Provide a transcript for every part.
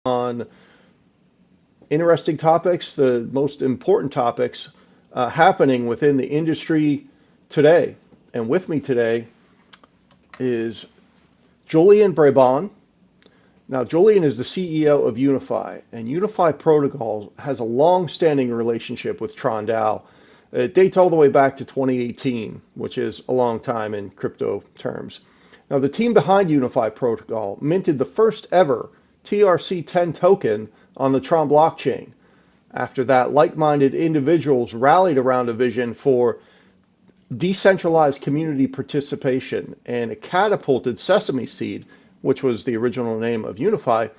on interesting topics, the most important topics happening within the industry today. And with me today is Juliun Brabon. Now, Juliun is the CEO of Unifi, and Unifi Protocol has a long-standing relationship with Tron DAO. It dates all the way back to 2018, which is a long time in crypto terms. Now, the team behind Unifi Protocol minted the first ever TRC10 token on the Tron blockchain. After that, like-minded individuals rallied around a vision for decentralized community participation, and it catapulted Sesameseed, which was the original name of Unifi,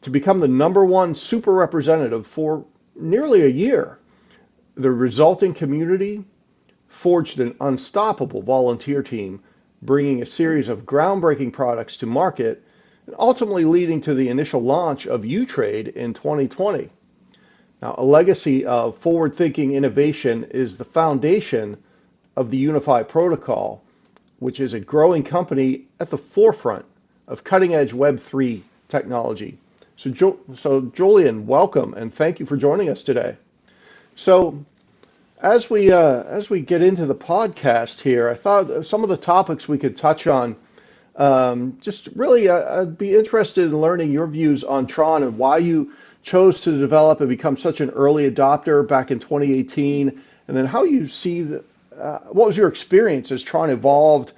to become the #1 super representative for nearly a year. The resulting community forged an unstoppable volunteer team, bringing a series of groundbreaking products to market, and ultimately leading to the initial launch of UTrade in 2020. Now, a legacy of forward-thinking innovation is the foundation of the Unifi Protocol, which is a growing company at the forefront of cutting-edge Web3 technology. So Juliun, welcome, and thank you for joining us today. So, as we get into the podcast here, I thought some of the topics we could touch on. Just really, I'd be interested in learning your views on Tron and why you chose to develop and become such an early adopter back in 2018, and then how you see what was your experience as Tron evolved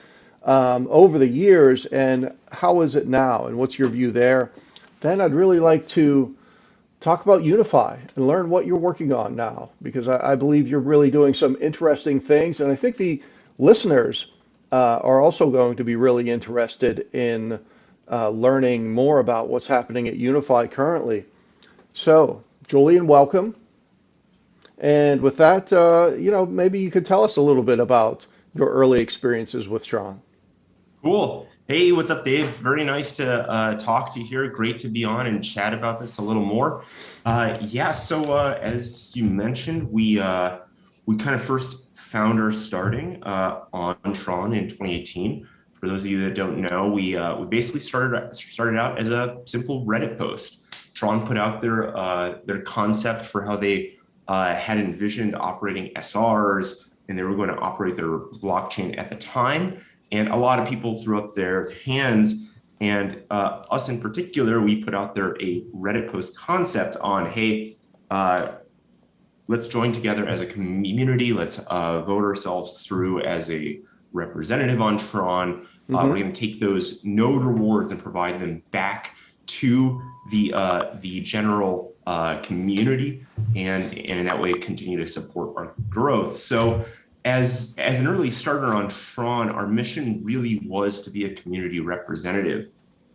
over the years, and how is it now, and what's your view there? Then I'd really like to talk about Unifi and learn what you're working on now, because I believe you're really doing some interesting things, and I think the listeners are also going to be really interested in learning more about what's happening at Unifi currently. So, Juliun, welcome. And with that, maybe you could tell us a little bit about your early experiences with Tron. Cool. Hey, what's up, Dave? Very nice to talk to you here. Great to be on and chat about this a little more. So as you mentioned, we kind of first found our starting on Tron in 2018. For those of you that don't know, we basically started out as a simple Reddit post. Tron put out their concept for how they had envisioned operating SRs, and they were going to operate their blockchain at the time. And a lot of people threw up their hands, and us in particular, we put out there a Reddit post concept on, hey, let's join together as a community. Let's vote ourselves through as a representative on Tron. We're going to take those node rewards and provide them back to the general community, and in that way continue to support our growth. So as an early starter on Tron, our mission really was to be a community representative.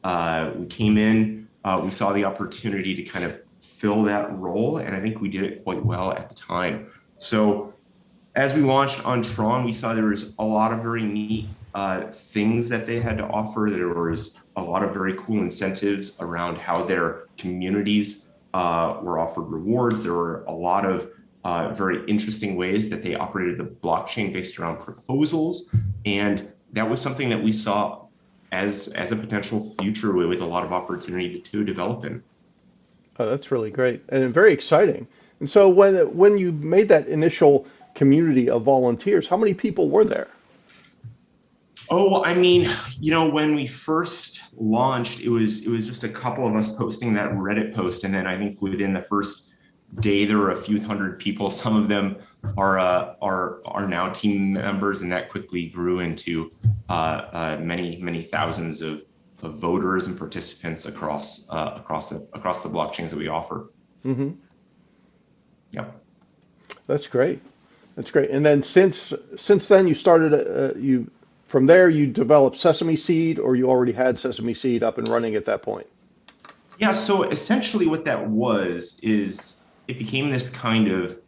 We came in, we saw the opportunity to kind of fill that role, and I think we did it quite well at the time. So as we launched on Tron, we saw there was a lot of very neat things that they had to offer. There was a lot of very cool incentives around how their communities were offered rewards. There were a lot of very interesting ways that they operated the blockchain based around proposals. And that was something that we saw as a potential future with a lot of opportunity to develop in. Oh, that's really great and very exciting. And so when you made that initial community of volunteers, how many people were there? Oh, I mean, when we first launched, it was just a couple of us posting that Reddit post, and then I think within the first day there were a few hundred people. Some of them are now team members, and that quickly grew into many thousands of voters and participants across the blockchains that we offer. Mm-hmm. Yeah, that's great. That's great. And then since then, you started from there you developed Sesameseed, or you already had Sesameseed up and running at that point? Yeah. So essentially, what that was is it became this kind of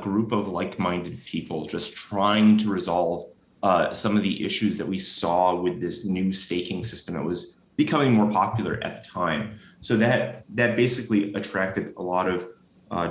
group of like-minded people just trying to resolve some of the issues that we saw with this new staking system that was becoming more popular at the time. So that basically attracted a lot of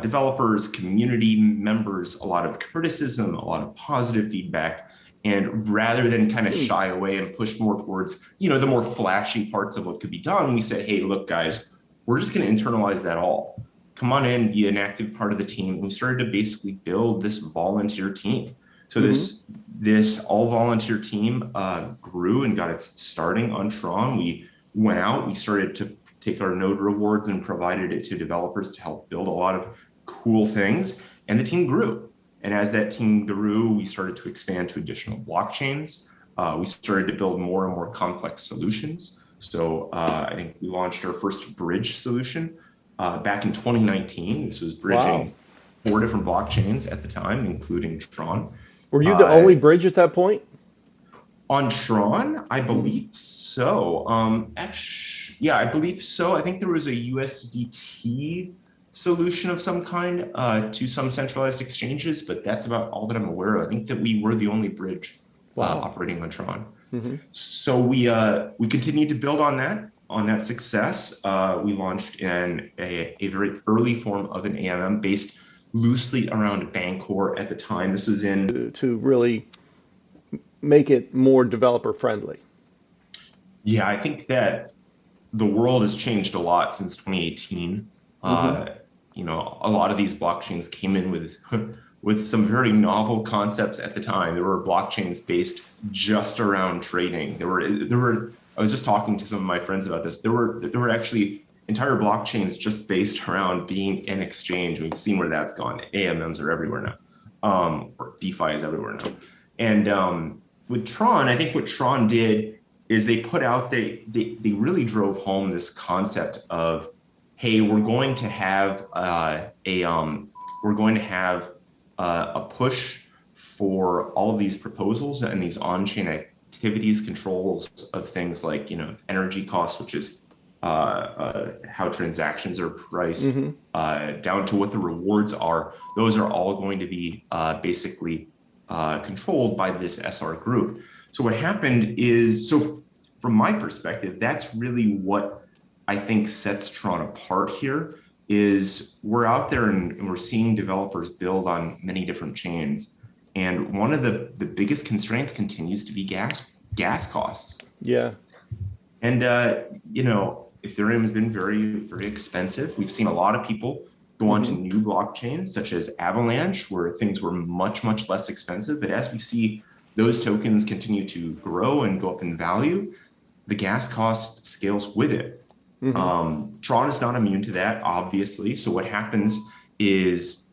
developers, community members, a lot of criticism, a lot of positive feedback. And rather than kind of shy away and push more towards, the more flashy parts of what could be done, we said, hey, look, guys, we're just going to internalize that all. Come on in, be an active part of the team. And we started to basically build this volunteer team. So this all volunteer team grew and got its starting on Tron. We went out, we started to take our node rewards and provided it to developers to help build a lot of cool things. And the team grew. And as that team grew, we started to expand to additional blockchains. We started to build more and more complex solutions. So I think we launched our first bridge solution back in 2019. This was bridging 4 different blockchains at the time, including Tron. Were you the only bridge at that point? On Tron, I believe so. Actually, yeah, I believe so. I think there was a USDT solution of some kind to some centralized exchanges, but that's about all that I'm aware of. I think that we were the only bridge operating on Tron. So we continued to build on that success. We launched in a very early form of an AMM based loosely around Bancor at the time. This was in to really make it more developer friendly. Yeah, I think that the world has changed a lot since 2018. You know, a lot of these blockchains came in with some very novel concepts at the time. There were blockchains based just around trading. There were. I was just talking to some of my friends about this. There were actually entire blockchains just based around being an exchange. We've seen where that's gone. AMMs are everywhere now, or DeFi is everywhere now. And with Tron, I think what Tron did is they put out they really drove home this concept of, hey, we're going to have a push for all of these proposals and these on-chain activities, controls of things like, you know, energy costs, which is how transactions are priced, down to what the rewards are. Those are all going to be basically controlled by this SR group. So what happened is, so from my perspective, that's really what I think sets Tron apart here, is we're out there and we're seeing developers build on many different chains. And one of the biggest constraints continues to be gas costs. Yeah. And, you know, Ethereum has been very, very expensive. We've seen a lot of people go on to new blockchains, such as Avalanche, where things were much, much less expensive. But as we see those tokens continue to grow and go up in value, the gas cost scales with it. Tron is not immune to that, obviously. So what happens is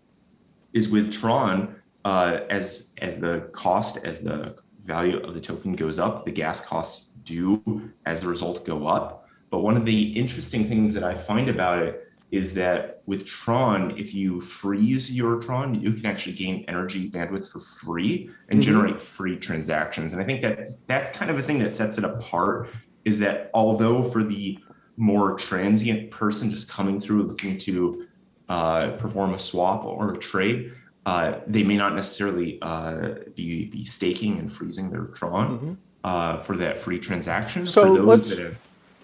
with Tron, as the value of the token goes up, the gas costs do, as a result, go up. But one of the interesting things that I find about it is that with Tron, if you freeze your Tron, you can actually gain energy bandwidth for free and generate free transactions. And I think that that's kind of a thing that sets it apart, is that although for the more transient person just coming through looking to perform a swap or a trade, they may not necessarily be staking and freezing their Tron for that free transaction. So for those that have,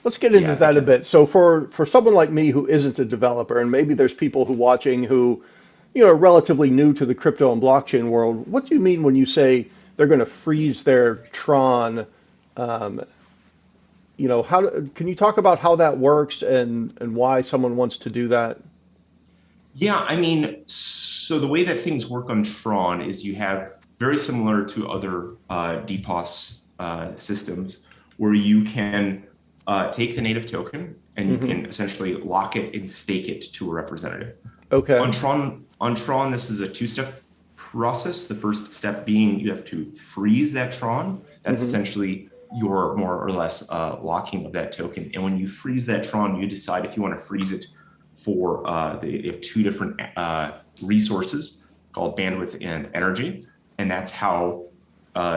let's get into that a bit. So for someone like me who isn't a developer, and maybe there's people who watching who, you know, are relatively new to the crypto and blockchain world, what do you mean when you say they're going to freeze their Tron? You know, can you talk about how that works and why someone wants to do that? Yeah, I mean, so the way that things work on Tron is you have, very similar to other DPoS systems, where you can take the native token and you can essentially lock it and stake it to a representative. Okay. On Tron, this is a 2-step process. The first step being you have to freeze that Tron. That's essentially your more or less locking of that token. And when you freeze that Tron, you decide if you want to freeze it for they have 2 different resources called bandwidth and energy, and that's how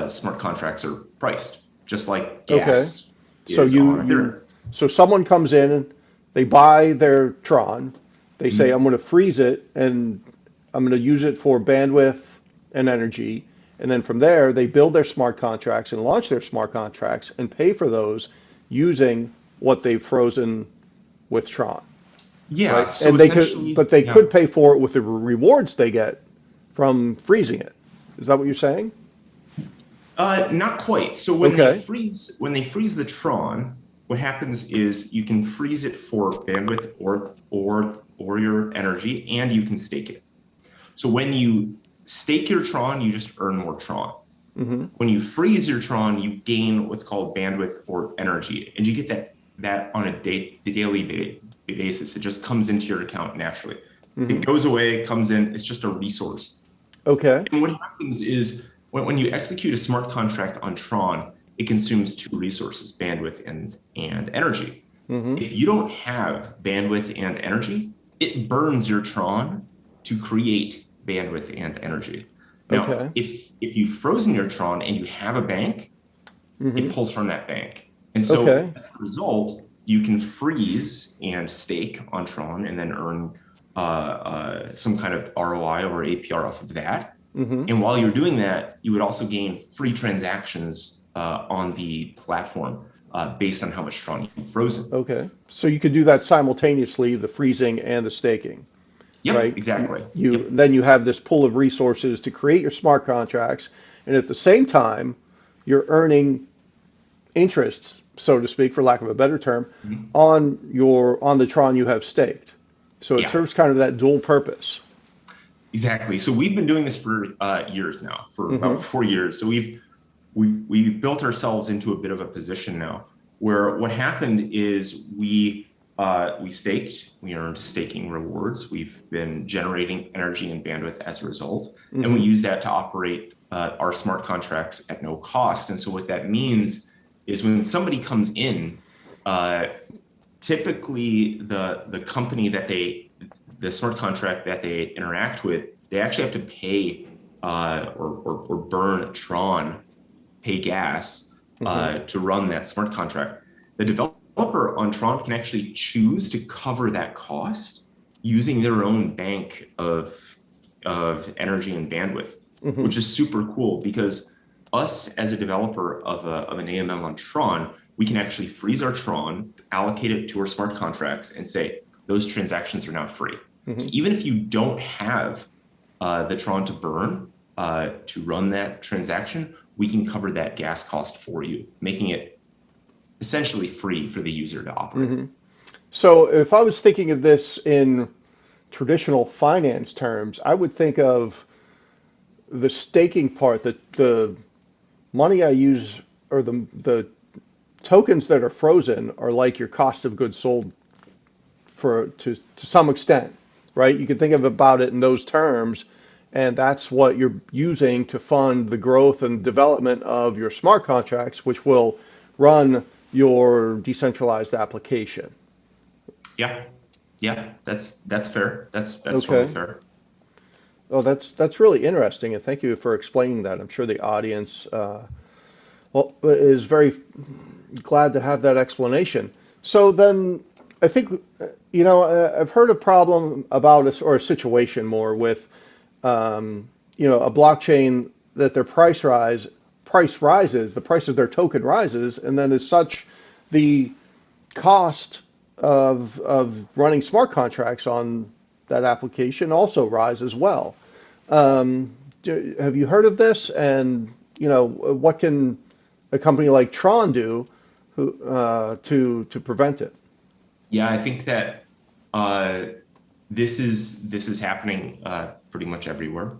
smart contracts are priced, just like gas. So so someone comes in, they buy their Tron, they say, I'm going to freeze it and I'm going to use it for bandwidth and energy. And then from there, they build their smart contracts and launch their smart contracts and pay for those using what they've frozen with Tron. Yeah, right? so and they could pay for it with the rewards they get from freezing it. Is that what you're saying? Not quite. So when they freeze the Tron, what happens is you can freeze it for bandwidth or your energy, and you can stake it. So when you stake your Tron, you just earn more Tron. When you freeze your Tron, you gain what's called bandwidth or energy, and you get that on a daily basis. It just comes into your account naturally. It goes away, it comes in, it's just a resource. Okay. And what happens is when you execute a smart contract on Tron, it consumes two resources, bandwidth and energy. If you don't have bandwidth and energy, it burns your Tron to create bandwidth and energy. Now, if you've frozen your Tron and you have a bank, it pulls from that bank. And so as a result, you can freeze and stake on Tron and then earn some kind of ROI or APR off of that. And while you're doing that, you would also gain free transactions on the platform based on how much Tron you've frozen. Okay. So you could do that simultaneously, the freezing and the staking. Yep, right? exactly. Then you have this pool of resources to create your smart contracts, and at the same time, you're earning interests, so to speak, for lack of a better term, on the Tron you have staked. So it serves kind of that dual purpose. Exactly. So we've been doing this for years now, for about 4 years. So we've built ourselves into a bit of a position now where what happened is we staked, we earned staking rewards. We've been generating energy and bandwidth as a result, and we use that to operate our smart contracts at no cost. And so what that means is when somebody comes in, typically the company the smart contract that they interact with, they actually have to pay or burn Tron, pay gas to run that smart contract. The developer on Tron can actually choose to cover that cost using their own bank of energy and bandwidth, which is super cool because us as a developer of an AMM on Tron, we can actually freeze our Tron, allocate it to our smart contracts, and say those transactions are now free. So even if you don't have the Tron to burn to run that transaction, we can cover that gas cost for you, making it essentially free for the user to operate. So if I was thinking of this in traditional finance terms, I would think of the staking part, the money I use, or the tokens that are frozen are like your cost of goods sold to some extent, right? You can think about it in those terms, and that's what you're using to fund the growth and development of your smart contracts, which will run your decentralized application. Yeah, that's fair. That's totally fair. Oh, that's really interesting, and thank you for explaining that. I'm sure the audience is very glad to have that explanation. So then, I think I've heard a problem about a situation more with a blockchain that their price rises, the price of their token rises, and then as such, the cost of running smart contracts on that application also rise as well. Have you heard of this? And what can a company like Tron do to prevent it? Yeah, I think that this is happening pretty much everywhere,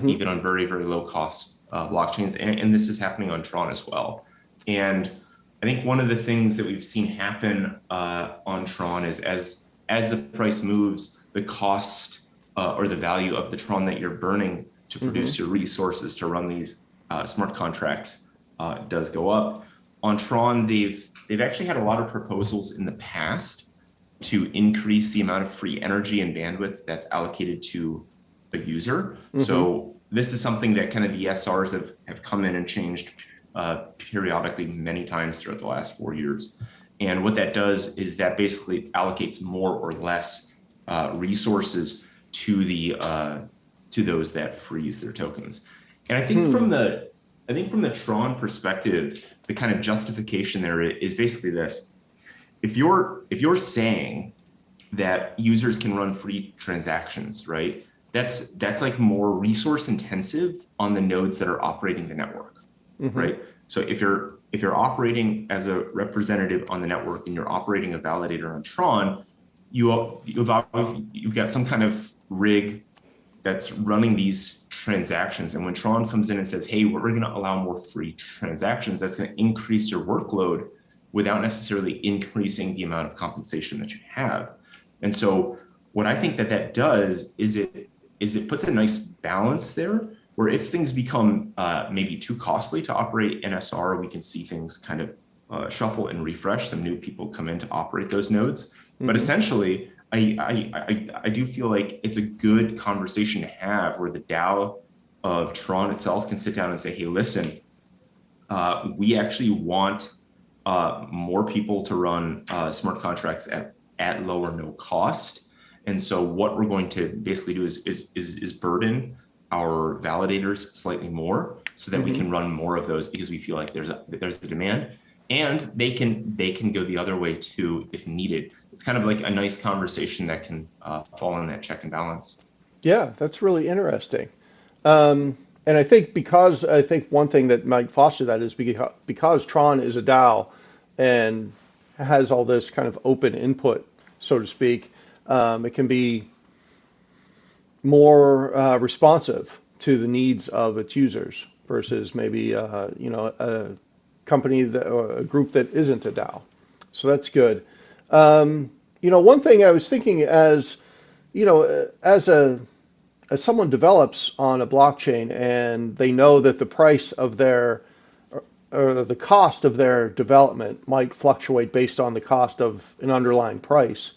even on very, very low cost blockchains, and this is happening on Tron as well. And I think one of the things that we've seen happen on Tron is as the price moves, the cost or the value of the Tron that you're burning to produce your resources to run these smart contracts does go up. On Tron, they've actually had a lot of proposals in the past to increase the amount of free energy and bandwidth that's allocated to a user. So this is something that kind of the SRs have come in and changed periodically many times throughout the last 4 years. And what that does is that basically allocates more or less resources to those that freeze their tokens. And I think from the Tron perspective, the kind of justification there is basically this: if you're saying that users can run free transactions, right? That's like more resource intensive on the nodes that are operating the network, right? So if you're if you're operating as a representative on the network and you're operating a validator on Tron, you've got some kind of rig that's running these transactions. And when Tron comes in and says, hey, we're going to allow more free transactions, that's going to increase your workload without necessarily increasing the amount of compensation that you have. And so what I think that does is it puts a nice balance there, where if things become maybe too costly to operate NSR, we can see things kind of shuffle and refresh. Some new people come in to operate those nodes. Mm-hmm. But essentially, I do feel like it's a good conversation to have where the DAO of Tron itself can sit down and say, hey, listen, we actually want more people to run smart contracts at low or no cost. And so what we're going to basically do is burden our validators slightly more so that mm-hmm. we can run more of those, because we feel like there's a demand, and they can go the other way too if needed. It's kind of like a nice conversation that can fall in that check and balance. Yeah, that's really interesting. And I think one thing that might foster that is because Tron is a DAO and has all this kind of open input, so to speak, it can be more responsive to the needs of its users versus maybe a company or a group that isn't a DAO. So that's good. One thing I was thinking as someone develops on a blockchain and they know that the price of their or the cost of their development might fluctuate based on the cost of an underlying price,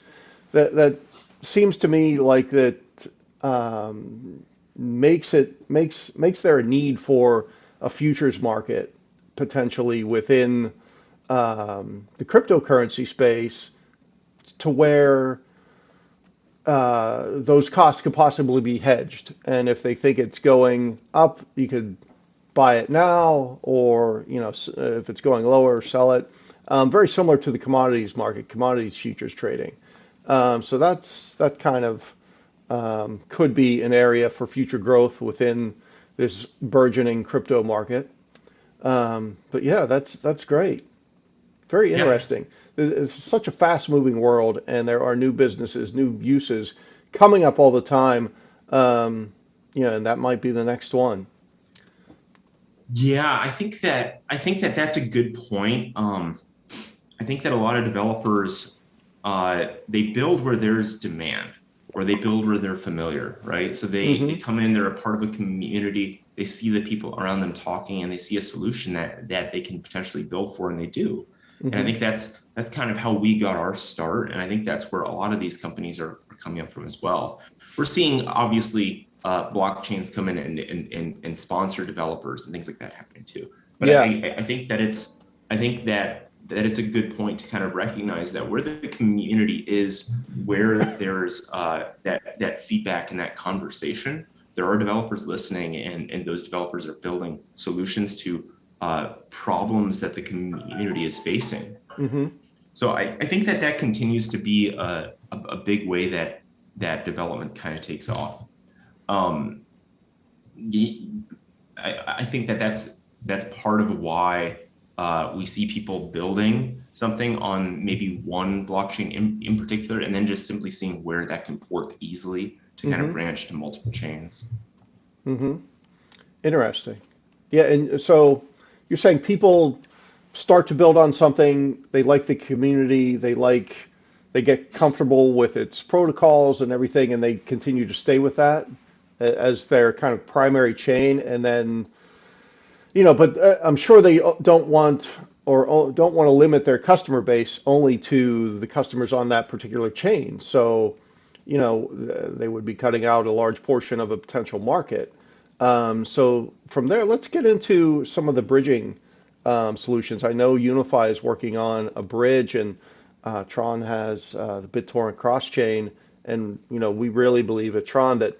that seems to me like that makes there a need for a futures market potentially within the cryptocurrency space, to where those costs could possibly be hedged. And if they think it's going up, you could buy it now, or if it's going lower, sell it. Very similar to the commodities market, commodities futures trading. So that kind of could be an area for future growth within this burgeoning crypto market. But yeah, that's great. Very interesting. Yeah. It's such a fast-moving world, and there are new businesses, new uses coming up all the time. And that might be the next one. Yeah, I think that that's a good point. I think that a lot of developers they build where there's demand, or they build where they're familiar, right? So they come in, they're a part of a community, they see the people around them talking, and they see a solution that they can potentially build for, and they do. And I think that's kind of how we got our start, and I think that's where a lot of these companies are coming up from as well. We're seeing obviously blockchains come in and sponsor developers and things like that happening too. But yeah. I think that it's a good point to kind of recognize that where the community is, where there's that feedback and that conversation, there are developers listening, and those developers are building solutions to problems that the community is facing. Mm-hmm. So I think that continues to be a big way that development kind of takes off. I think that's part of why we see people building something on maybe one blockchain in particular, and then just simply seeing where that can port easily to kind of branch to multiple chains. Mm-hmm. Interesting. Yeah, and so you're saying people start to build on something, they like the community, they get comfortable with its protocols and everything, and they continue to stay with that as their kind of primary chain. And then, but I'm sure they don't want to limit their customer base only to the customers on that particular chain. So, they would be cutting out a large portion of a potential market. So from there, let's get into some of the bridging solutions. I know Unifi is working on a bridge, and Tron has the BitTorrent cross-chain, and we really believe at Tron that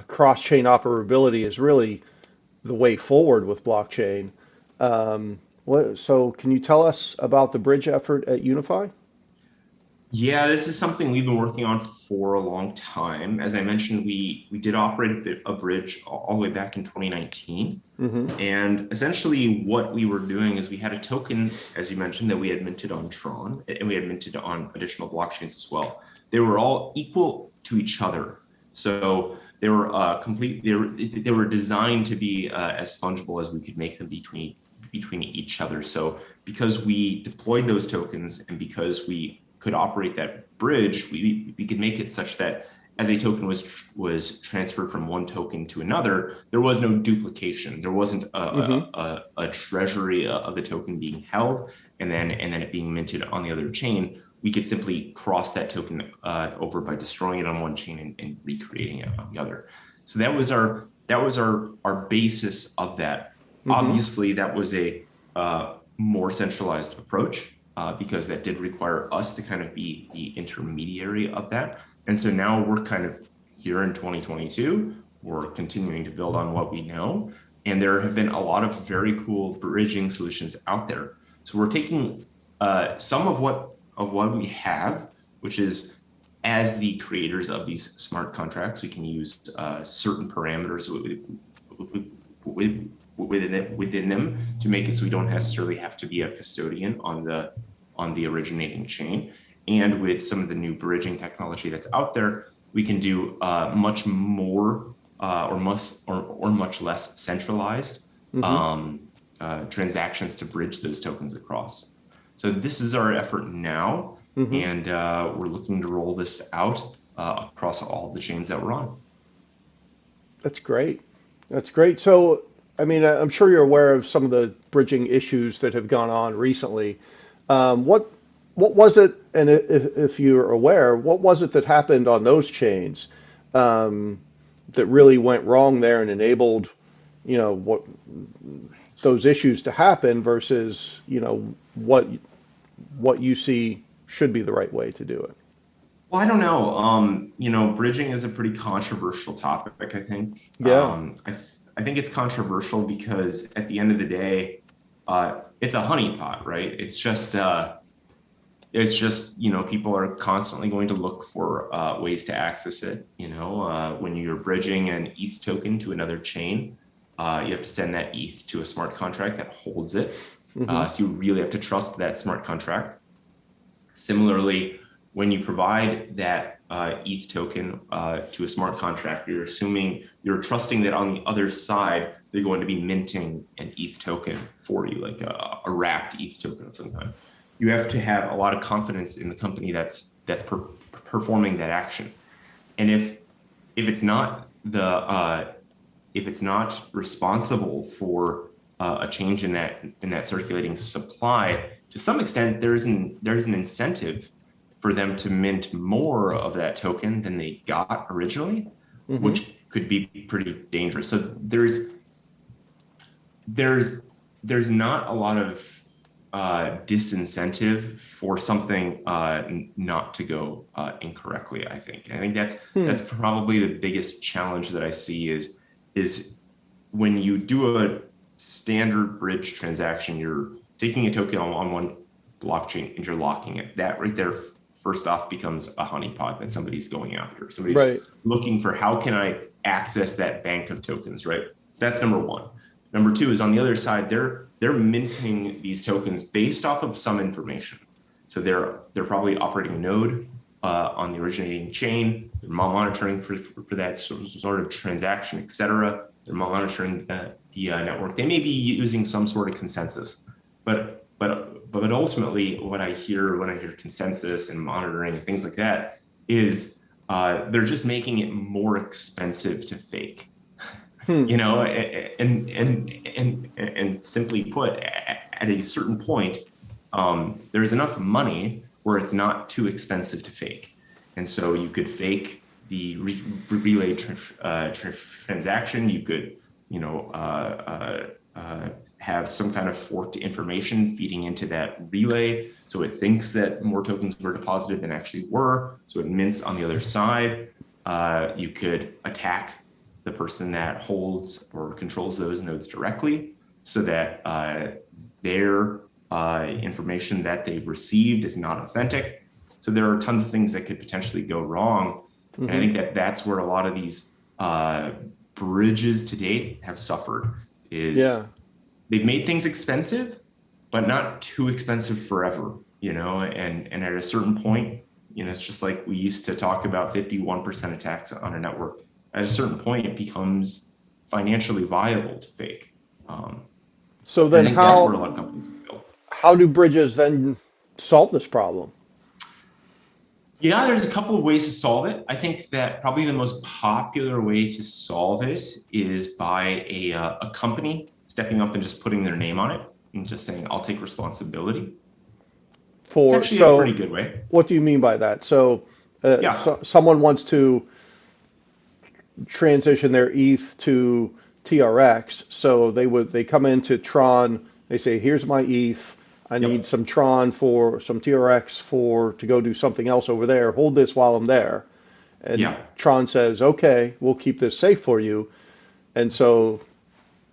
cross-chain operability is really the way forward with blockchain. So can you tell us about the bridge effort at Unifi? Yeah, this is something we've been working on for a long time. As I mentioned, we did operate a bridge all the way back in 2019. Mm-hmm. And essentially what we were doing is we had a token, as you mentioned, that we had minted on Tron, and we had minted on additional blockchains as well. They were all equal to each other. So they were they were designed to be as fungible as we could make them between each other. So because we deployed those tokens and because we could operate that bridge, we could make it such that as a token was transferred from one token to another, there was no duplication. There wasn't Mm-hmm. a treasury of the token being held and then it being minted on the other chain. We could simply cross that token over by destroying it on one chain and recreating it on the other. So that was our basis of that. Mm-hmm. Obviously, that was a more centralized approach because that did require us to kind of be the intermediary of that. And so now we're kind of here in 2022, we're continuing to build on what we know. And there have been a lot of very cool bridging solutions out there. So we're taking some of what we have, which is as the creators of these smart contracts, we can use certain parameters within them to make it so we don't necessarily have to be a custodian on the originating chain. And with some of the new bridging technology that's out there, we can do much more or much less centralized Mm-hmm. transactions to bridge those tokens across. So this is our effort now, Mm-hmm. and we're looking to roll this out across all the chains that we're on. That's great. That's great. So, I mean, I'm sure you're aware of some of the bridging issues that have gone on recently. What was it, and if you're aware, what was it that happened on those chains that really went wrong there and enabled, what those issues to happen versus, what you see should be the right way to do it? Well, I don't know. Bridging is a pretty controversial topic, I think. Yeah. I think it's controversial because at the end of the day, it's a honeypot, right? It's just people are constantly going to look for ways to access it. When you're bridging an ETH token to another chain, you have to send that ETH to a smart contract that holds it. Mm-hmm. So you really have to trust that smart contract. Similarly, when you provide that ETH token to a smart contract, you're trusting that on the other side, they're going to be minting an ETH token for you, like a wrapped ETH token of some kind. You have to have a lot of confidence in the company that's performing that action. And if it's not if it's not responsible for a change in that circulating supply, to some extent, there's an incentive for them to mint more of that token than they got originally, Mm-hmm. which could be pretty dangerous. So there's not a lot of disincentive for something not to go incorrectly. I think Hmm. that's probably the biggest challenge that I see is when you do a standard bridge transaction, you're taking a token on one blockchain and you're locking it. That right there, first off, becomes a honeypot that somebody's going after. Somebody's Right. looking for how can I access that bank of tokens, right? So that's number one. Number two is on the other side, they're minting these tokens based off of some information. So they're probably operating a node on the originating chain. They're monitoring for that sort of transaction, et cetera. They're monitoring the network. They may be using some sort of consensus, but ultimately, what I hear when I hear consensus and monitoring and things like that is they're just making it more expensive to fake. Hmm. And simply put, at a certain point, there's enough money where it's not too expensive to fake, and so you could fake the relay transaction. You could, have some kind of forked information feeding into that relay, so it thinks that more tokens were deposited than actually were, so it mints on the other side. You could attack the person that holds or controls those nodes directly so that their information that they've received is not authentic. So there are tons of things that could potentially go wrong. And I think that that's where a lot of these bridges to date have suffered, is Yeah. they've made things expensive, but not too expensive forever, and at a certain point, it's just like we used to talk about 51% attacks on a network. At a certain point, it becomes financially viable to fake. So And then I think that's where a lot of companies have failed. how do bridges then solve this problem? Yeah, there's a couple of ways to solve it. I think that probably the most popular way to solve it is by a company stepping up and just putting their name on it and just saying, I'll take responsibility. It's For actually a so pretty good way. what do you mean by that? Yeah. Someone wants to transition their ETH to TRX, so they come into Tron, they say, "Here's my ETH. I need Yep. some Tron for some TRX for to go do something else over there. Hold this while I'm there." And Yeah. Tron says, "Okay, we'll keep this safe for you." And so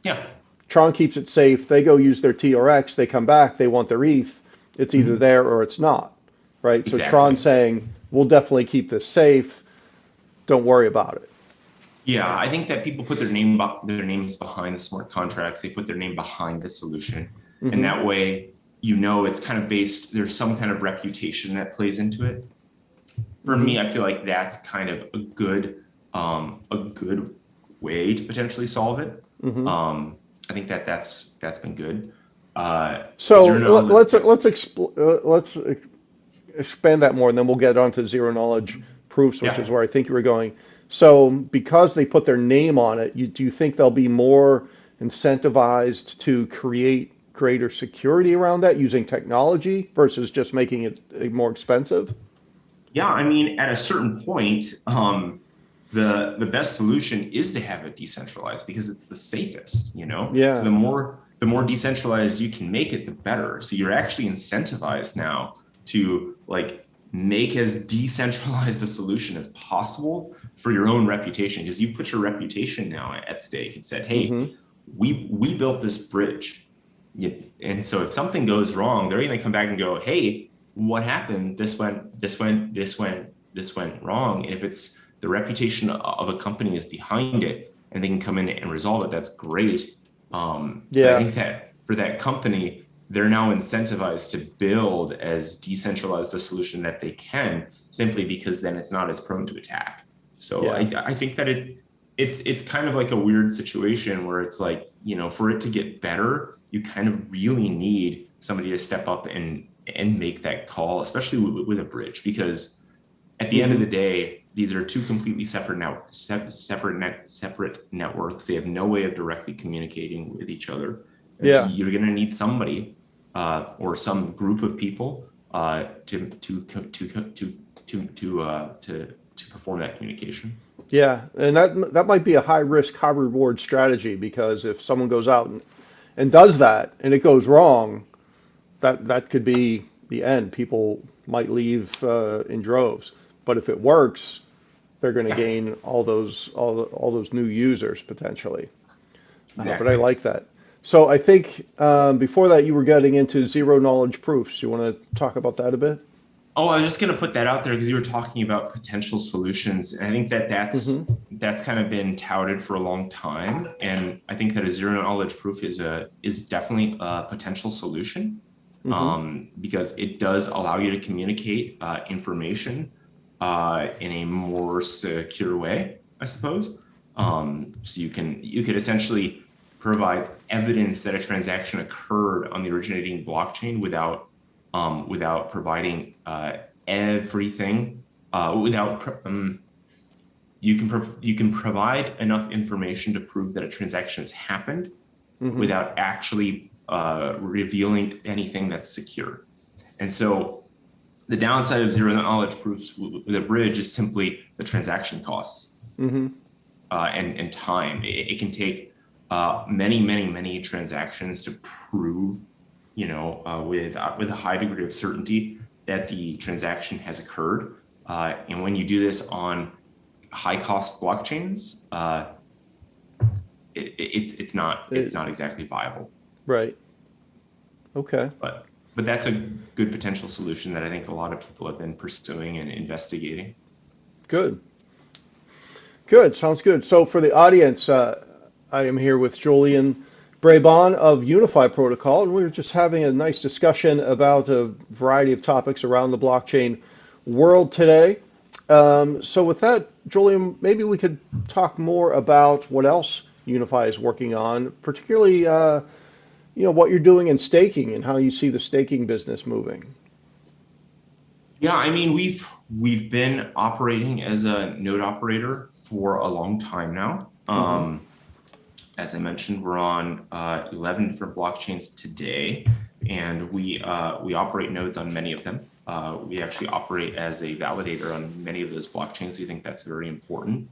Yeah. Tron keeps it safe. They go use their TRX. They come back. They want their ETH. It's either Mhm. there or it's not, right? So Tron's Exactly. saying, "We'll definitely keep this safe. Don't worry about it." Yeah, I think that people put their names behind the smart contracts. They put their name behind the solution, and Hmm. that way, it's kind of based. There's some kind of reputation that plays into it. For Hmm. me, I feel like that's kind of a good way to potentially solve it. Hmm. I think that that's been good. So Zero knowledge. let's Yeah. let's expand that more, and then we'll get on to zero knowledge proofs, which is Yeah. where I think you were going. So because they put their name on it, do you think they'll be more incentivized to create greater security around that using technology versus just making it more expensive? Yeah, I mean, at a certain point, the best solution is to have it decentralized because it's the safest, So Yeah. the more decentralized you can make it, the better. So you're actually incentivized now to like make as decentralized a solution as possible for your own reputation, because you put your reputation now at stake and said, hey, Hmm. we built this bridge. And so if something goes wrong, they're going to come back and go, hey, what happened? This went wrong. And if it's the reputation of a company is behind it and they can come in and resolve it, that's great. But I Yeah. think that for that company, they're now incentivized to build as decentralized a solution that they can, simply because then it's not as prone to attack. So Yeah. I think that it's kind of like a weird situation where it's like, for it to get better, you kind of really need somebody to step up and make that call, especially with a bridge, because at the end of Hmm. the day, these are two completely separate networks. They have no way of directly communicating with each other, and so Yeah. you're going to need somebody or some group of people to perform that communication. Yeah. And that might be a high risk, high reward strategy, because if someone goes out and does that and it goes wrong, that could be the end. People might leave in droves. But if it works, they're going to Yeah, gain all those new users potentially. But I exactly. like that. So I think before that you were getting into zero knowledge proofs. You want to talk about that a bit? Oh, I was just going to put that out there because you were talking about potential solutions. And I think that Hmm. that's kind of been touted for a long time. And I think that a zero knowledge proof is definitely a potential solution, Hmm. because it does allow you to communicate information in a more secure way, I suppose. So you could essentially provide evidence that a transaction occurred on the originating blockchain without providing everything. Without You can provide enough information to prove that a transaction has happened Hmm. without actually revealing anything that's secure. And so the downside of zero knowledge proofs with a bridge is simply the transaction costs Hmm. and time. It can take many transactions to prove, with a high degree of certainty that the transaction has occurred. And when you do this on high cost blockchains, it's not It, exactly viable. right. Okay. But but that's a good potential solution that I think a lot of people have been pursuing and investigating. Good. Good. Sounds good. So for the audience, I am here with Juliun Brabon of Unifi Protocol, and we're just having a nice discussion about a variety of topics around the blockchain world today. So with that, Juliun, maybe we could talk more about what else Unifi is working on, particularly what you're doing in staking and how you see the staking business moving. Yeah, I mean, we've been operating as a node operator for a long time now. As I mentioned, we're on 11 different blockchains today, and we operate nodes on many of them. We actually operate as a validator on many of those blockchains. We think that's very important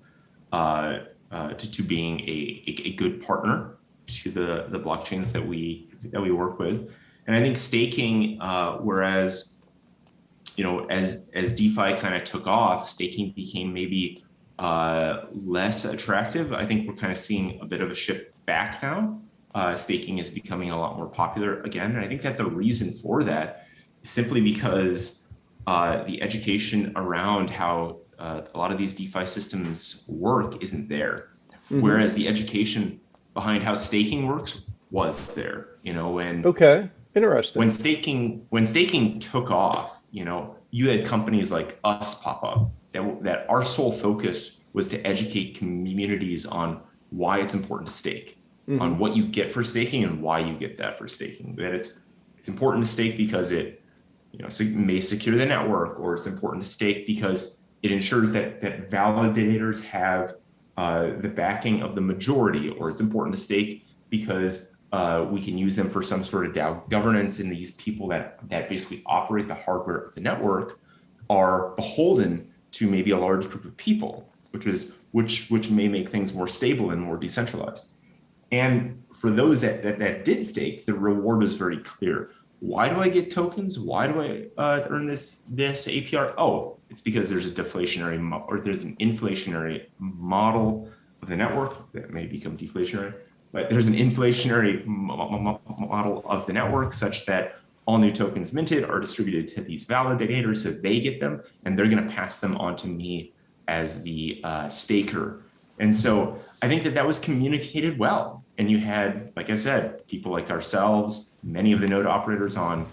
to being a good partner to the blockchains that we work with. And I think staking, whereas as DeFi kind of took off, staking became maybe less attractive. I think we're kind of seeing a bit of a shift back now. Staking is becoming a lot more popular again. And I think that the reason for that is simply because the education around how a lot of these DeFi systems work isn't there. Whereas the education behind how staking works was there, Okay, interesting. When staking took off, you had companies like us pop up that our sole focus was to educate communities on why it's important to stake, on what you get for staking and why you get that for staking. That it's important to stake because it may secure the network, or it's important to stake because it ensures that validators have the backing of the majority, or it's important to stake because we can use them for some sort of DAO governance, and these people that basically operate the hardware of the network are beholden to maybe a large group of people, which may make things more stable and more decentralized. And for those that did stake, the reward was very clear. Why do I get tokens? Why do I earn this APR? Oh, it's because there's a deflationary or there's an inflationary model of the network that may become deflationary. But there's an inflationary model of the network such that all new tokens minted are distributed to these validators, so they get them, and they're going to pass them on to me as the staker. And so I think that was communicated well. And you had, like I said, people like ourselves, many of the node operators on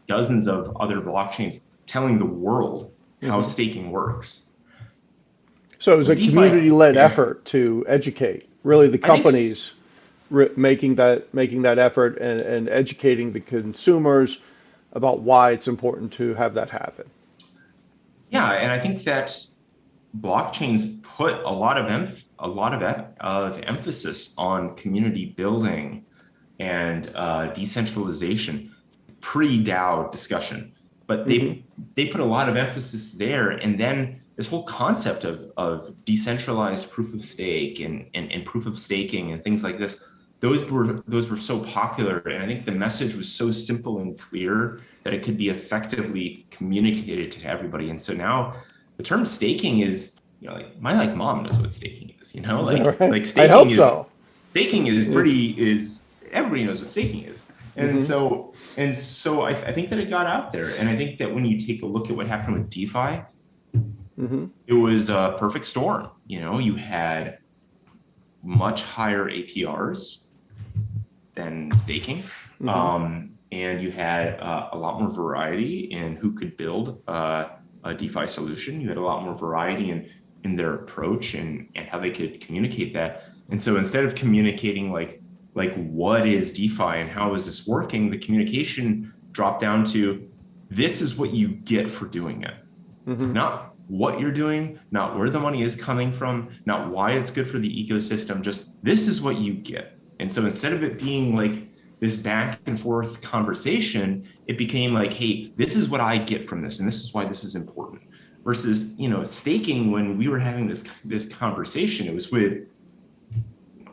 dozens of other blockchains telling the world how staking works. So it was a community-led effort to educate, really the companies making that effort and educating the consumers about why it's important to have that happen. Yeah, and I think that blockchains put a lot of emphasis on community building and decentralization pre-DAO discussion, but they put a lot of emphasis there, and then this whole concept of decentralized proof of stake and proof of staking and things like this, those were so popular, and I think the message was so simple and clear that it could be effectively communicated to everybody. And so now the term staking is, my mom knows what staking is, like staking I hope so. Staking is everybody knows what staking is. And so I think that it got out there. And I think that when you take a look at what happened with DeFi, it was a perfect storm. You had much higher APRs than staking. And you had a lot more variety in who could build a DeFi solution. You had a lot more variety in their approach and how they could communicate that. And so instead of communicating like what is DeFi and how is this working, the communication dropped down to, this is what you get for doing it. Not what you're doing, not where the money is coming from, not why it's good for the ecosystem, just this is what you get. And so instead of it being like this back and forth conversation, it became like, hey, this is what I get from this, and this is why this is important. Versus, staking, when we were having this conversation, it was with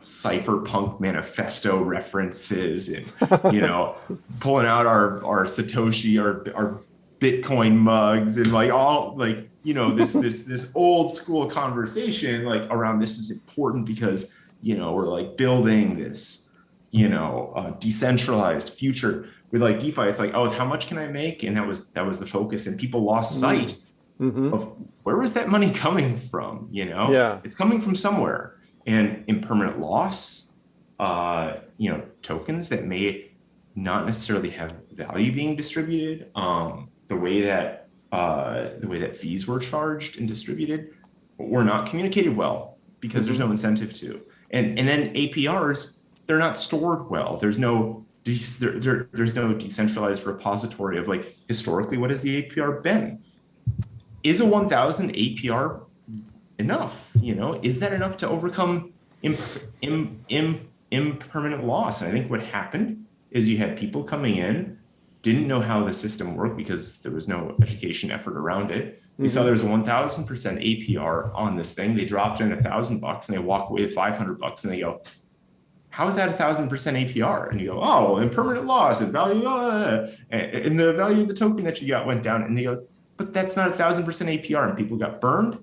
cypherpunk manifesto references and pulling out our Satoshi, our Bitcoin mugs, and this old school conversation around this is important because we're building this decentralized future, with like DeFi, it's like, oh, how much can I make? And that was the focus, and people lost sight Mm-hmm. of where was that money coming from? You know, Yeah. it's coming from somewhere. And impermanent loss, you know, tokens that may not necessarily have value being distributed, the way that fees were charged and distributed were not communicated well because there's Mm-hmm. no incentive to. And then APRs, they're not stored well. There's no there's no decentralized repository of like historically what has the APR been? Is a 1000 APR enough? You know, is that enough to overcome impermanent loss? And I think what happened is you had people coming in, didn't know how the system worked because there was no education effort around it. They saw Mm-hmm. there was a 1000% APR on this thing. They dropped in $1,000 and they walk away with $500 and they go, how is that 1000% APR? And you go, oh, impermanent loss and value, and the value of the token that you got went down. And they go, but that's not 1000% APR. And people got burned.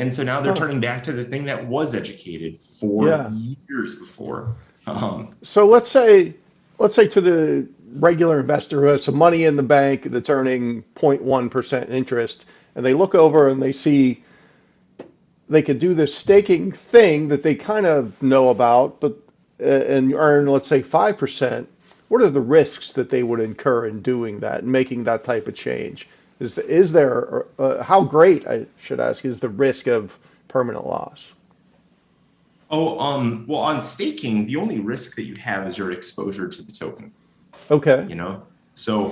And so now they're Huh. turning back to the thing that was educated for Yeah. years before. So let's say to the regular investor who has some money in the bank that's earning 0.1% interest, and they look over and they see they could do this staking thing that they kind of know about, but and earn, let's say, 5%. What are the risks that they would incur in doing that and making that type of change? Is there how great, I should ask, is the risk of permanent loss? Well, on staking, the only risk that you have is your exposure to the token, Okay. you know? So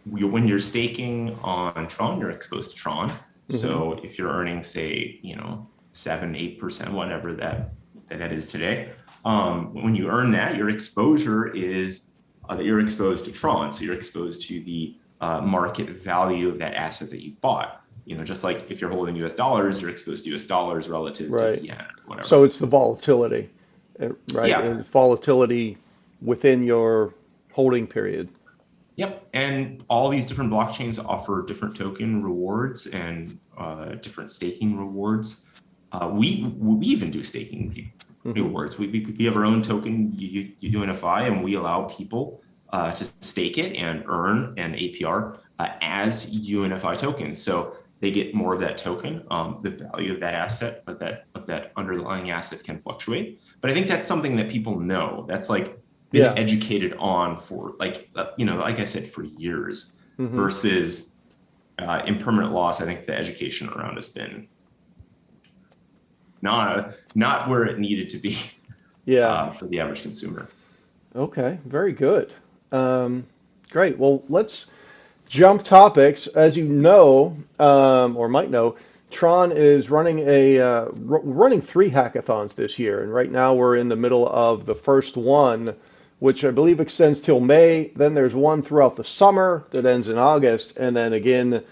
when you're staking on Tron, you're exposed to Tron. Hmm. So if you're earning, say, 7, 8%, whatever that is today, when you earn that, your exposure is that you're exposed to Tron. So you're exposed to the market value of that asset that you bought. You know, just like if you're holding US dollars, you're exposed to US dollars relative to the Right. yen or So whatever. it's the volatility, right? Yeah. And volatility within your holding period. Yep. And all these different blockchains offer different token rewards and different staking rewards. We even do staking Hmm. rewards. We have our own token, Unifi, and we allow people to stake it and earn an APR as Unifi tokens. So they get more of that token, the value of that asset, but that underlying asset can fluctuate. But I think that's something that people know. That's like been Yeah. educated on for like I said, for years Hmm. versus impermanent loss. I think the education around has been not where it needed to be Yeah. for the average consumer. Okay. Very good. Um, Great. Well, let's jump topics. As you know, or might know, Tron is running running three hackathons this year, and right now we're in the middle of the first one, which I believe extends till May. Then there's one throughout the summer that ends in August, and then again,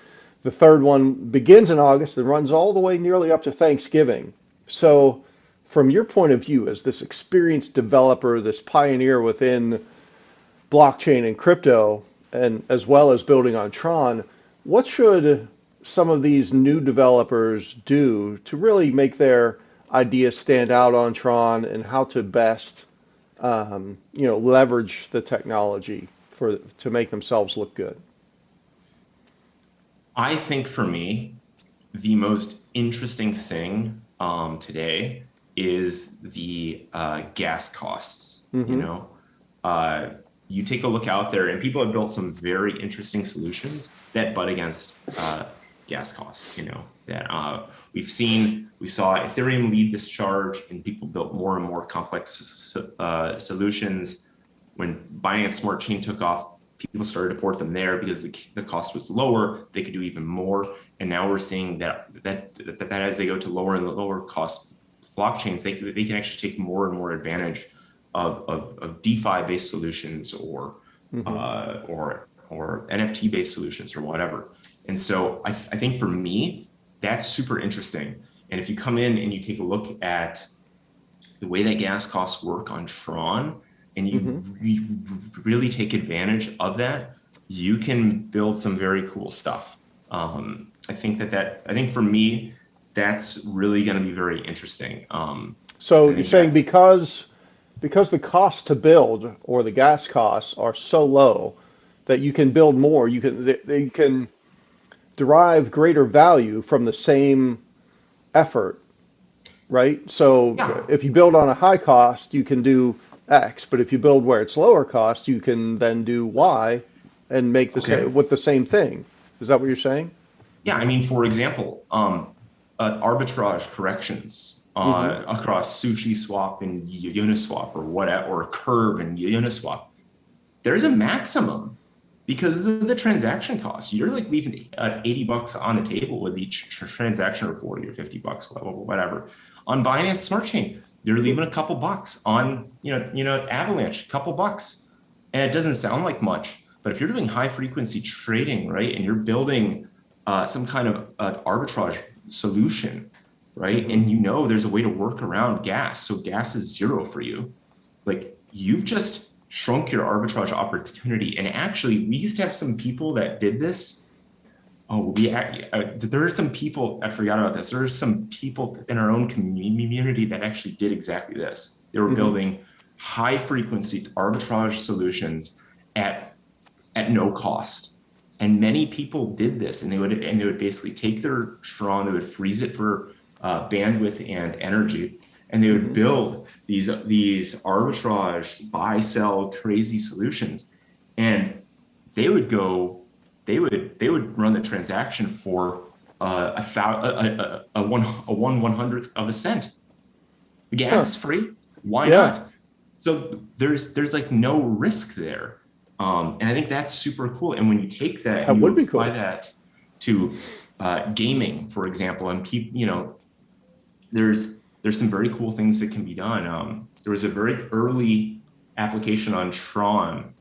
the third one begins in August and runs all the way nearly up to Thanksgiving. So, from your point of view, as this experienced developer, this pioneer within blockchain and crypto, and as well as building on Tron, what should some of these new developers do to really make their ideas stand out on Tron, and how to best, leverage the technology to make themselves look good? I think for me, the most interesting thing today is the gas costs. You Hmm. know, uh, you take a look out there, and people have built some very interesting solutions that butt against gas costs. You know, that we saw Ethereum lead this charge, and people built more and more complex solutions. When Binance Smart Chain took off, people started to port them there because the cost was lower. They could do even more. And now we're seeing that as they go to lower and lower cost blockchains, they can actually take more and more advantage of DeFi based solutions Hmm. or NFT based solutions or whatever. And so I think for me, that's super interesting. And if you come in and you take a look at the way that gas costs work on Tron, and you Hmm. really take advantage of that, you can build some very cool stuff. I think for me, that's really going to be very interesting. So I you're think saying that's because because the cost to build or the gas costs are so low that you can build more. They can derive greater value from the same effort, right? So Yeah. if you build on a high cost, you can do X, but if you build where it's lower cost, you can then do Y and make the Okay. same with the same thing. Is that what you're saying? Yeah. I mean, for example, arbitrage corrections Mm-hmm. across Sushi Swap and Uniswap or whatever, or Curve and Uniswap, there's a maximum because the transaction cost. You're like leaving $80 on the table with each transaction, or 40 or $50, whatever. On Binance Smart Chain, you're leaving a couple bucks. On Avalanche, a couple bucks, and it doesn't sound like much, but if you're doing high frequency trading, right, and you're building some kind of arbitrage solution, right, Mm-hmm. and there's a way to work around gas, so gas is zero for you, like you've just shrunk your arbitrage opportunity. And actually, we used to have some people that did this. Oh, there are some people, I forgot about this. There are some people in our own community that actually did exactly this. They were Mm-hmm. building high frequency arbitrage solutions at no cost. And many people did this, and they would basically take their Tron, they would freeze it for bandwidth and energy, and they would Mm-hmm. build these arbitrage buy sell crazy solutions, and they would go, they would run the transaction for one hundredth of a cent. The gas Huh. is free. Why Yeah, not? So there's like no risk there. And I think that's super cool. And when you take that and that you would be apply cool. that to gaming, for example, and people, there's some very cool things that can be done. There was a very early application on Tron,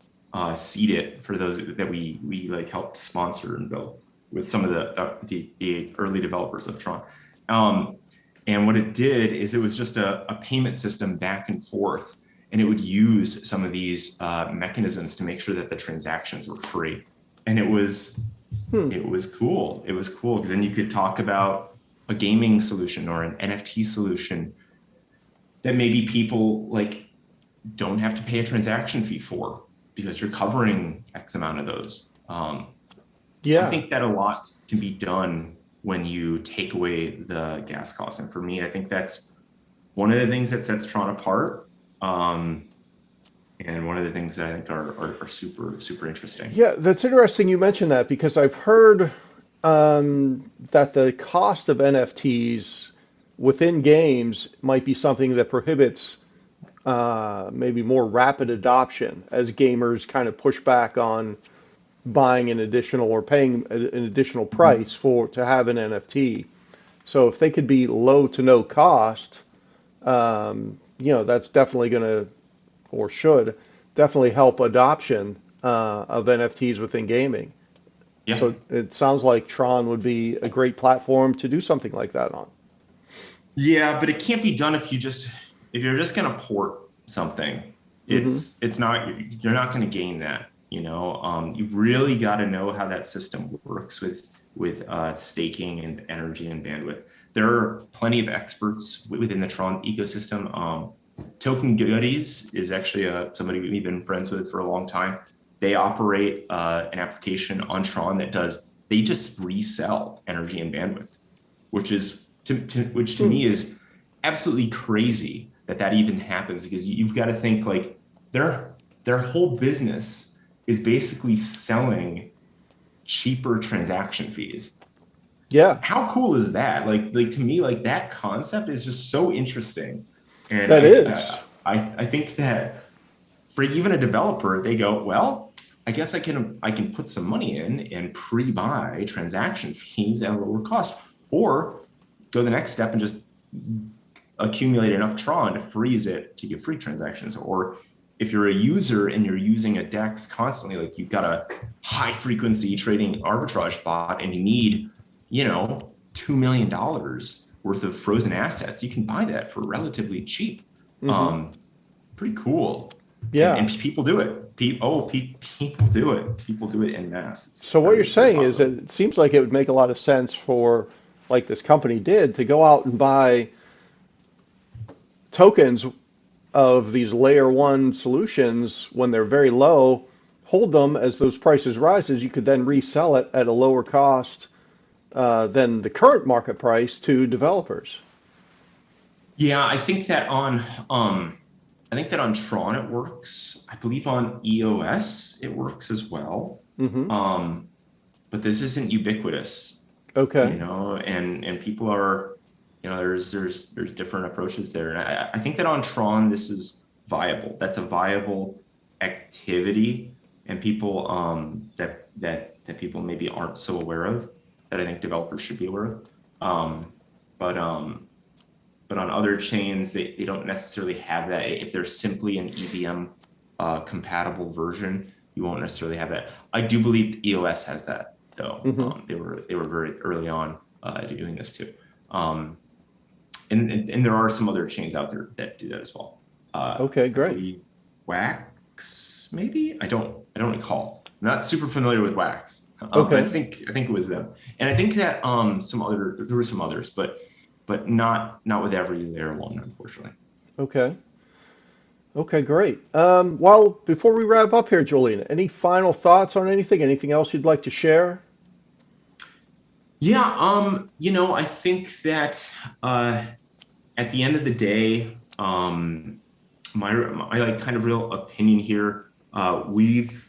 Seed It, for those that we like helped sponsor and build with some of the early developers of Tron. Um, and what it did is it was just a payment system back and forth, and it would use some of these mechanisms to make sure that the transactions were free. And Hmm. it was cool. It was cool because then you could talk about a gaming solution or an NFT solution that maybe people like don't have to pay a transaction fee for because you're covering X amount of those. I Yeah. think that a lot can be done when you take away the gas costs. And for me, I think that's one of the things that sets Tron apart. And one of the things that I think are super, super interesting. Yeah, that's interesting you mentioned that because I've heard that the cost of NFTs within games might be something that prohibits maybe more rapid adoption as gamers kind of push back on buying an additional or paying an additional Mhm. price for to have an NFT. So if they could be low to no cost, that's definitely going to or should definitely help adoption of NFTs within gaming. Yeah. So it sounds like Tron would be a great platform to do something like that on. Yeah, but it can't be done if you're just gonna port something. Hmm. It's not you're not gonna gain that. You've really got to know how that system works with staking and energy and bandwidth. There are plenty of experts within the Tron ecosystem. Token Goodies is actually somebody we've been friends with for a long time. They operate an application on Tron they just resell energy and bandwidth, which is which to Hmm. me is absolutely crazy that even happens, because you've got to think like their whole business is basically selling cheaper transaction fees. Yeah, How cool is that? Like to me, like that concept is just so interesting. And that is. I think that for even a developer, they go, well, I guess I can put some money in and pre-buy transaction fees at a lower cost, or go the next step and just accumulate enough Tron to freeze it to get free transactions. Or if you're a user and you're using a DEX constantly, like you've got a high frequency trading arbitrage bot and you need, $2 million worth of frozen assets, you can buy that for relatively cheap. Hmm. Um, Pretty cool. And Yeah. people do it. People do it. People do it en masse. It's So what you're very, very saying is popular. that it seems like it would make a lot of sense for, like this company did, to go out and buy tokens of these layer one solutions when they're very low, hold them as those prices rises. You could then resell it at a lower cost than the current market price to developers. Yeah, I think that on Tron it works. I believe on EOS it works as well. Hmm. Um, but this isn't ubiquitous, Okay. and people are, there's different approaches there. And I think that on Tron this is viable. That's a viable activity, and people that people maybe aren't so aware of, that I think developers should be aware of. Um, but but on other chains, they don't necessarily have that. If they're simply an EVM compatible version, you won't necessarily have that. I do believe EOS has that though. Hmm. They were very early on doing this too. Um, and there are some other chains out there that do that as well. Okay, I great. believe Wax, maybe. I don't recall. I'm not super familiar with Wax, but Okay. I think it was them. And I think that there were some others, but not with every layer one, unfortunately. Okay. Okay, great. Well, before we wrap up here, Julian, any final thoughts on anything? Anything else you'd like to share? Yeah, I think that uh, at the end of the day, my like kind of real opinion here, we've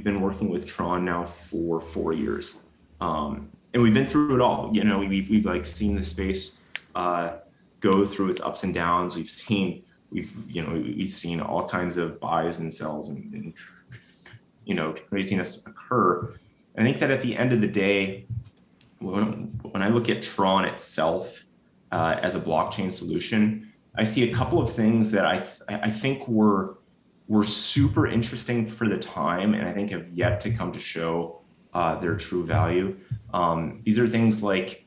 been working with Tron now for 4 years, and we've been through it all. We've like seen the space uh, go through its ups and downs. We've seen all kinds of buys and sells, and craziness occur. I think that at the end of the day, when I look at Tron itself as a blockchain solution, I see a couple of things that I think were super interesting for the time, and I think have yet to come to show their true value. These are things like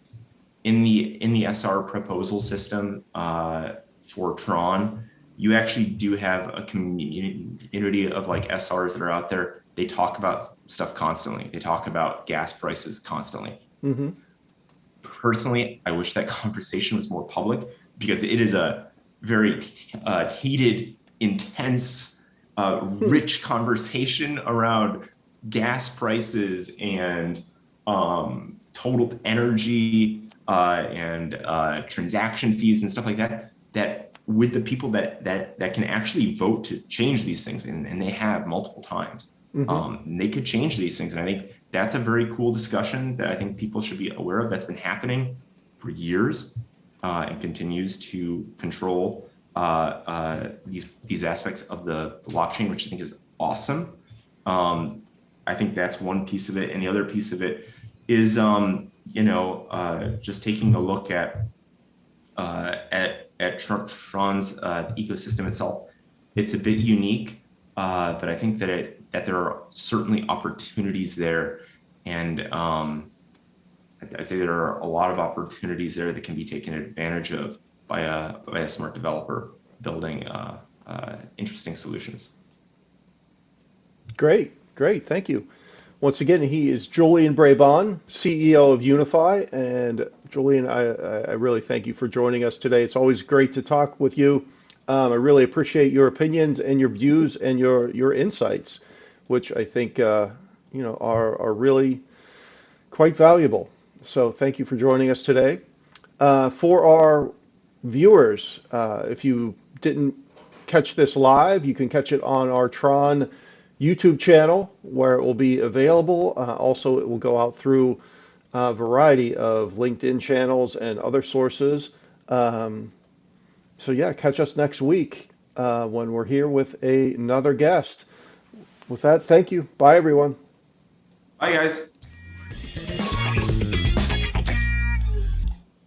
in the SR proposal system for Tron, you actually do have a community of like SRs that are out there. They talk about stuff constantly. They talk about gas prices constantly. Hmm. Personally, I wish that conversation was more public, because it is a very heated, intense, rich conversation around gas prices and total energy and transaction fees and stuff like that. That with the people that can actually vote to change these things, and they have multiple times, Hmm. they could change these things. And I think that's a very cool discussion that I think people should be aware of. That's been happening for years and continues to control these aspects of the blockchain, which I think is awesome. I think that's one piece of it, and the other piece of it is just taking a look at Tron's ecosystem itself. It's a bit unique, but I think that there are certainly opportunities there, and I'd say there are a lot of opportunities there that can be taken advantage of by a smart developer building interesting solutions. Great, great. Thank you. Once again, he is Juliun Brabon, CEO of Unifi. And Julian, I really thank you for joining us today. It's always great to talk with you. I really appreciate your opinions and your views and your insights, which I think are really quite valuable. So thank you for joining us today. For our viewers, if you didn't catch this live, you can catch it on our Tron YouTube channel where it will be available. Also, it will go out through a variety of LinkedIn channels and other sources. Um, so yeah, catch us next week when we're here with another guest. With that, thank you. Bye, everyone. Bye, guys.